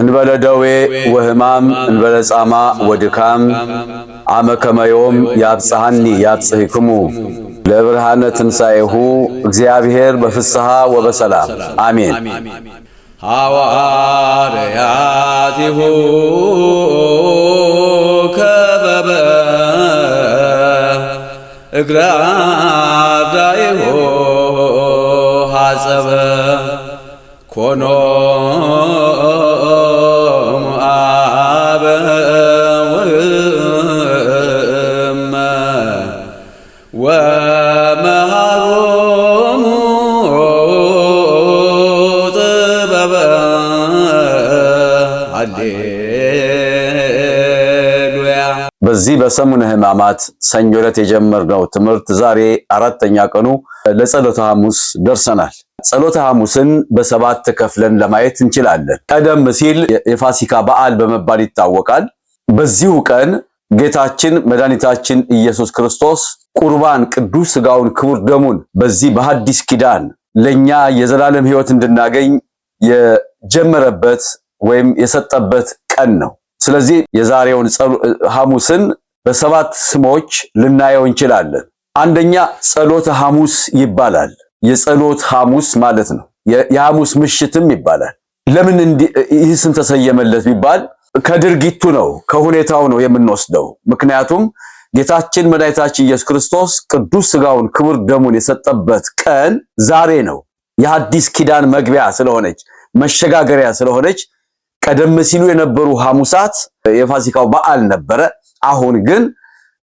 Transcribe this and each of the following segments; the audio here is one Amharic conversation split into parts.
እንበለ ደዌ ወህማም እንበለ ጻማ ወድካም አመ ከመዮም ያብጽሐኒ ያብጽሕክሙ ለብርሃነ ትንሣኤሁ እግዚአብሔር በፍስሐ ወበሰላም አሜን። ሐዋርያቲሁ ከበበ እግረ አርዳኢሁ ሐጸበ ኮኖሙ አበ ወእመ ወመሃሮሙ ጥበበ ሃሌሉያ። በዚህ በሰሙነ ሕማማት ሰኞ ዕለት የጀመርነው ትምህርት ዛሬ አራተኛ ቀኑ ለጸሎተ ሐሙስ ደርሰናል። ጸሎተ ሐሙስን በሰባት ከፍለን ለማየት እንችላለን። ቀደም ሲል የፋሲካ በዓል በመባል ይታወቃል። በዚሁ ቀን ጌታችን መድኃኒታችን ኢየሱስ ክርስቶስ ቁርባን ቅዱስ ሥጋውን ክቡር ደሙን በዚህ በሐዲስ ኪዳን ለኛ የዘላለም ሕይወት እንድናገኝ የጀመረበት ወይም የሰጠበት ቀን ነው። ስለዚህ የዛሬውን ሐሙስን በሰባት ስሞች ልናየው እንችላለን። አንደኛ ጸሎተ ሐሙስ ይባላል። የጸሎት ሐሙስ ማለት ነው። የሐሙስ ምሽትም ይባላል። ለምን ይህ ስም ተሰየመለት ቢባል ከድርጊቱ ነው፣ ከሁኔታው ነው የምንወስደው። ምክንያቱም ጌታችን መድኃኒታችን ኢየሱስ ክርስቶስ ቅዱስ ሥጋውን ክቡር ደሙን የሰጠበት ቀን ዛሬ ነው። የሐዲስ ኪዳን መግቢያ ስለሆነች መሸጋገሪያ ስለሆነች ቀደም ሲሉ የነበሩ ሐሙሳት የፋሲካው በዓል ነበረ። አሁን ግን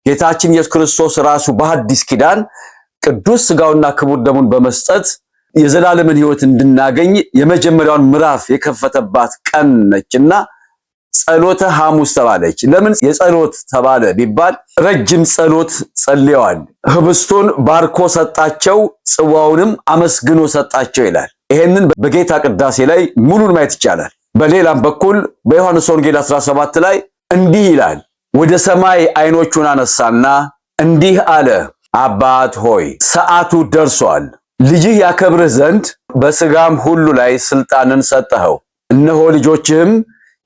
ጌታችን ኢየሱስ ክርስቶስ ራሱ በሐዲስ ኪዳን ቅዱስ ሥጋውና ክቡር ደሙን በመስጠት የዘላለምን ሕይወት እንድናገኝ የመጀመሪያውን ምዕራፍ የከፈተባት ቀን ነችና ጸሎተ ሐሙስ ተባለች። ለምን የጸሎት ተባለ ቢባል ረጅም ጸሎት ጸልየዋል። ህብስቱን ባርኮ ሰጣቸው፣ ጽዋውንም አመስግኖ ሰጣቸው ይላል። ይሄንን በጌታ ቅዳሴ ላይ ሙሉን ማየት ይቻላል። በሌላም በኩል በዮሐንስ ወንጌል 17 ላይ እንዲህ ይላል፣ ወደ ሰማይ ዓይኖቹን አነሳና እንዲህ አለ፣ አባት ሆይ ሰዓቱ ደርሷል። ልጅህ ያከብርህ ዘንድ በሥጋም ሁሉ ላይ ስልጣንን ሰጠኸው። እነሆ ልጆችህም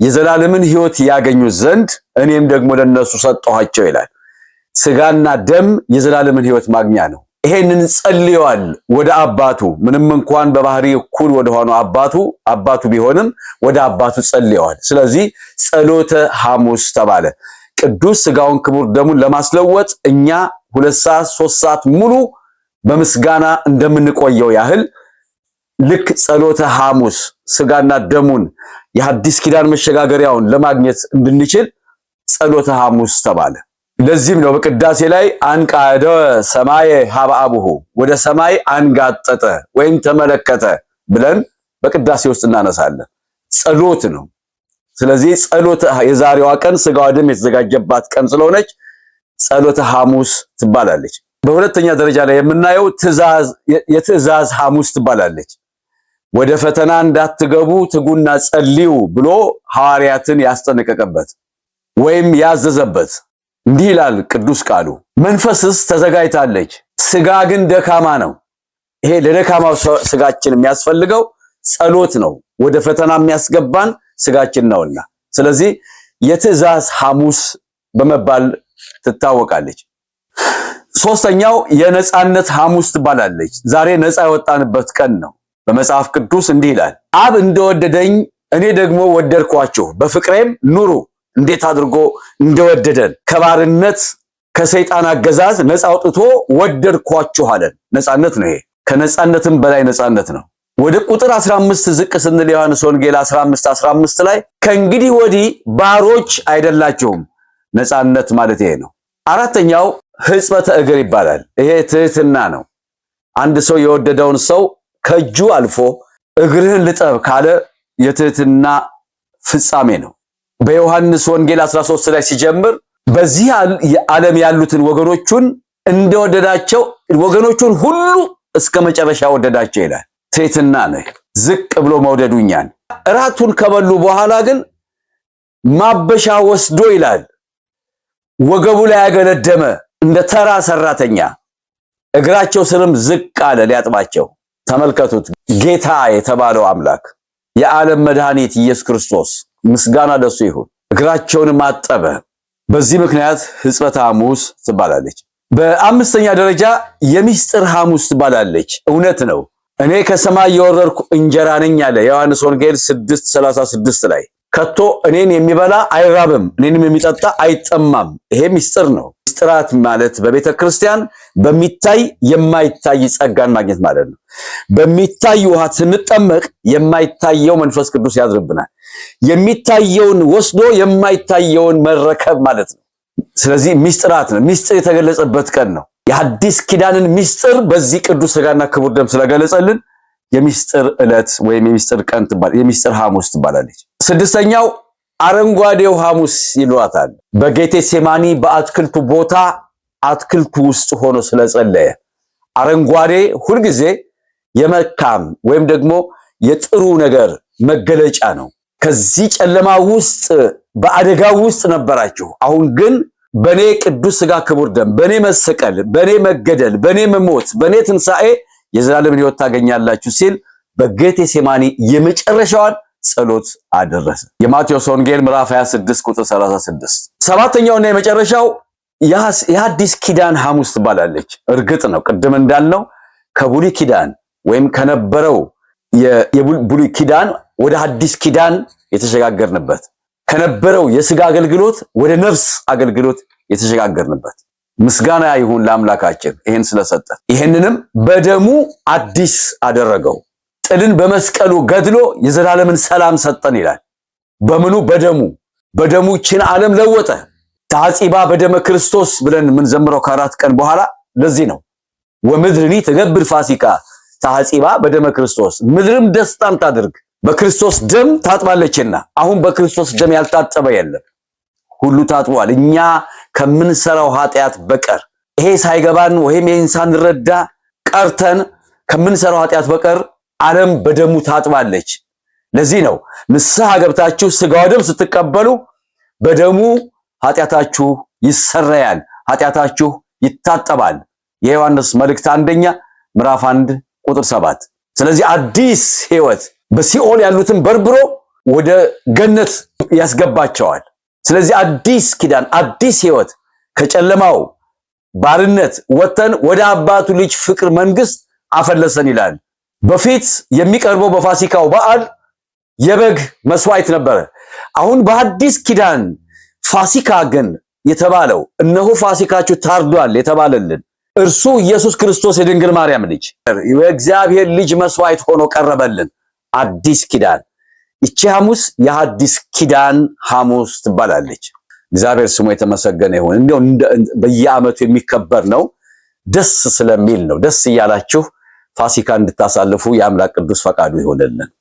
የዘላለምን ሕይወት ያገኙት ዘንድ እኔም ደግሞ ለነሱ ሰጠኋቸው ይላል። ሥጋና ደም የዘላለምን ሕይወት ማግኛ ነው። ይሄንን ጸልየዋል ወደ አባቱ። ምንም እንኳን በባህሪ እኩል ወደ ሆነው አባቱ ቢሆንም ወደ አባቱ ጸልየዋል። ስለዚህ ጸሎተ ሐሙስ ተባለ። ቅዱስ ሥጋውን ክቡር ደሙን ለማስለወጥ እኛ 2 ሰዓት 3 ሰዓት ሙሉ በምስጋና እንደምንቆየው ያህል ልክ ጸሎተ ሐሙስ ሥጋና ደሙን የሐዲስ ኪዳን መሸጋገሪያውን ለማግኘት እንድንችል ጸሎተ ሐሙስ ተባለ። ለዚህም ነው በቅዳሴ ላይ አንቃደ ሰማየ ሀበ አቡሁ፣ ወደ ሰማይ አንጋጠጠ ወይም ተመለከተ ብለን በቅዳሴ ውስጥ እናነሳለን። ጸሎት ነው። ስለዚህ ጸሎተ የዛሬዋ ቀን ሥጋዋ ደም የተዘጋጀባት ቀን ስለሆነች ጸሎተ ሐሙስ ትባላለች። በሁለተኛ ደረጃ ላይ የምናየው የትእዛዝ ሐሙስ ትባላለች። ወደ ፈተና እንዳትገቡ ትጉና ጸልዩ ብሎ ሐዋርያትን ያስጠነቀቀበት ወይም ያዘዘበት። እንዲህ ይላል ቅዱስ ቃሉ፣ መንፈስስ ተዘጋጅታለች፣ ሥጋ ግን ደካማ ነው። ይሄ ለደካማው ሥጋችን የሚያስፈልገው ጸሎት ነው። ወደ ፈተና የሚያስገባን ሥጋችን ነውና፣ ስለዚህ የትእዛዝ ሐሙስ በመባል ትታወቃለች። ሶስተኛው የነጻነት ሐሙስ ትባላለች። ዛሬ ነጻ የወጣንበት ቀን ነው። በመጽሐፍ ቅዱስ እንዲህ ይላል፣ አብ እንደወደደኝ እኔ ደግሞ ወደድኳችሁ፣ በፍቅሬም ኑሩ። እንዴት አድርጎ እንደወደደን ከባርነት ከሰይጣን አገዛዝ ነጻ አውጥቶ ወደድኳችሁ አለን። ነጻነት ነው ይሄ። ከነጻነትም በላይ ነጻነት ነው። ወደ ቁጥር 15 ዝቅ ስንል ዮሐንስ ወንጌል 15:15 ላይ ከእንግዲህ ወዲህ ባሮች አይደላችሁም። ነጻነት ማለት ይሄ ነው። አራተኛው ሕጽበተ እግር ይባላል። ይሄ ትህትና ነው። አንድ ሰው የወደደውን ሰው ከእጁ አልፎ እግርህን ልጠብ ካለ የትህትና ፍጻሜ ነው። በዮሐንስ ወንጌል 13 ላይ ሲጀምር በዚህ ዓለም ያሉትን ወገኖቹን እንደወደዳቸው ወገኖቹን ሁሉ እስከ መጨረሻ ወደዳቸው ይላል። ትህትና ነው። ዝቅ ብሎ መውደዱኛን። እራቱን ከበሉ በኋላ ግን ማበሻ ወስዶ ይላል ወገቡ ላይ ያገለደመ እንደ ተራ ሰራተኛ እግራቸው ስርም ዝቅ አለ ሊያጥባቸው። ተመልከቱት። ጌታ የተባለው አምላክ የዓለም መድኃኒት ኢየሱስ ክርስቶስ ምስጋና ለሱ ይሁን። እግራቸውን ማጠበ። በዚህ ምክንያት ሕጽበተ ሐሙስ ትባላለች። በአምስተኛ ደረጃ የምስጢር ሐሙስ ትባላለች። እውነት ነው። እኔ ከሰማይ የወረድኩ እንጀራ ነኝ አለ ዮሐንስ ወንጌል 6:36 ላይ። ከቶ እኔን የሚበላ አይራብም፣ እኔንም የሚጠጣ አይጠማም። ይሄ ምስጢር ነው። ምስጢራት ማለት በቤተ ክርስቲያን በሚታይ የማይታይ ጸጋን ማግኘት ማለት ነው። በሚታይ ውሃ ስንጠመቅ የማይታየው መንፈስ ቅዱስ ያድርብናል። የሚታየውን ወስዶ የማይታየውን መረከብ ማለት ነው። ስለዚህ ምስጢራት ነው። ምስጢር የተገለጸበት ቀን ነው። የሐዲስ ኪዳንን ምስጢር በዚህ ቅዱስ ሥጋና ክቡር ደም ስለገለጸልን የምስጢር ዕለት ወይም የምስጢር ቀን የምስጢር ሐሙስ ትባላለች። ስድስተኛው አረንጓዴው ሐሙስ ይሏታል። በጌቴሴማኒ በአትክልቱ ቦታ አትክልቱ ውስጥ ሆኖ ስለጸለየ አረንጓዴ ሁልጊዜ የመልካም ወይም ደግሞ የጥሩ ነገር መገለጫ ነው። ከዚህ ጨለማ ውስጥ በአደጋ ውስጥ ነበራችሁ። አሁን ግን በኔ ቅዱስ ሥጋ ክቡር ደም፣ በኔ መሰቀል፣ በኔ መገደል፣ በኔ መሞት፣ በኔ ትንሣኤ የዘላለምን ሕይወት ታገኛላችሁ ሲል በጌቴሴማኒ የመጨረሻዋን ጸሎት አደረሰ። የማቴዎስ ወንጌል ምዕራፍ 26 ቁጥር 36። ሰባተኛውና የመጨረሻው የሐዲስ ኪዳን ሐሙስ ትባላለች። እርግጥ ነው ቅድም እንዳልነው ከብሉይ ኪዳን ወይም ከነበረው የብሉይ ኪዳን ወደ ሐዲስ ኪዳን የተሸጋገርንበት፣ ከነበረው የሥጋ አገልግሎት ወደ ነፍስ አገልግሎት የተሸጋገርንበት። ምስጋና ይሁን ለአምላካችን ይሄን ስለሰጠ። ይሄንንም በደሙ አዲስ አደረገው። ጥልን በመስቀሉ ገድሎ የዘላለምን ሰላም ሰጠን ይላል። በምኑ? በደሙ ይህችን ዓለም ለወጠ። ተሐጺባ በደመ ክርስቶስ ብለን የምንዘምረው ከአራት ቀን በኋላ ለዚህ ነው። ወምድርኒ ትገብር ፋሲካ ተሐጺባ በደመ ክርስቶስ፣ ምድርም ደስታን ታድርግ በክርስቶስ ደም ታጥባለችና። አሁን በክርስቶስ ደም ያልታጠበ የለም፣ ሁሉ ታጥቧል። እኛ ከምንሰራው ኃጢአት በቀር ይሄ ሳይገባን ወይም ይሄን ሳንረዳ ቀርተን ከምንሰራው ኃጢአት በቀር ዓለም በደሙ ታጥባለች። ለዚህ ነው ንስሐ ገብታችሁ ሥጋው ደም ስትቀበሉ በደሙ ኃጢአታችሁ ይሰረያል፣ ኃጢአታችሁ ይታጠባል። የዮሐንስ መልእክት 1 ምዕራፍ 1 ቁጥር 7። ስለዚህ አዲስ ሕይወት በሲኦል ያሉትን በርብሮ ወደ ገነት ያስገባቸዋል። ስለዚህ አዲስ ኪዳን፣ አዲስ ሕይወት ከጨለማው ባርነት ወጥተን ወደ አባቱ ልጅ ፍቅር መንግስት አፈለሰን ይላል። በፊት የሚቀርበው በፋሲካው በዓል የበግ መስዋዕት ነበረ። አሁን በአዲስ ኪዳን ፋሲካ ግን የተባለው እነሆ ፋሲካችሁ ታርዷል የተባለልን እርሱ ኢየሱስ ክርስቶስ የድንግል ማርያም ልጅ የእግዚአብሔር ልጅ መስዋዕት ሆኖ ቀረበልን። አዲስ ኪዳን ይቺ ሐሙስ የሐዲስ ኪዳን ሐሙስ ትባላለች። እግዚአብሔር ስሙ የተመሰገነ ይሁን። እንደው በየዓመቱ የሚከበር ነው፣ ደስ ስለሚል ነው። ደስ እያላችሁ ፋሲካ እንድታሳልፉ የአምላክ ቅዱስ ፈቃዱ ይሆንልን።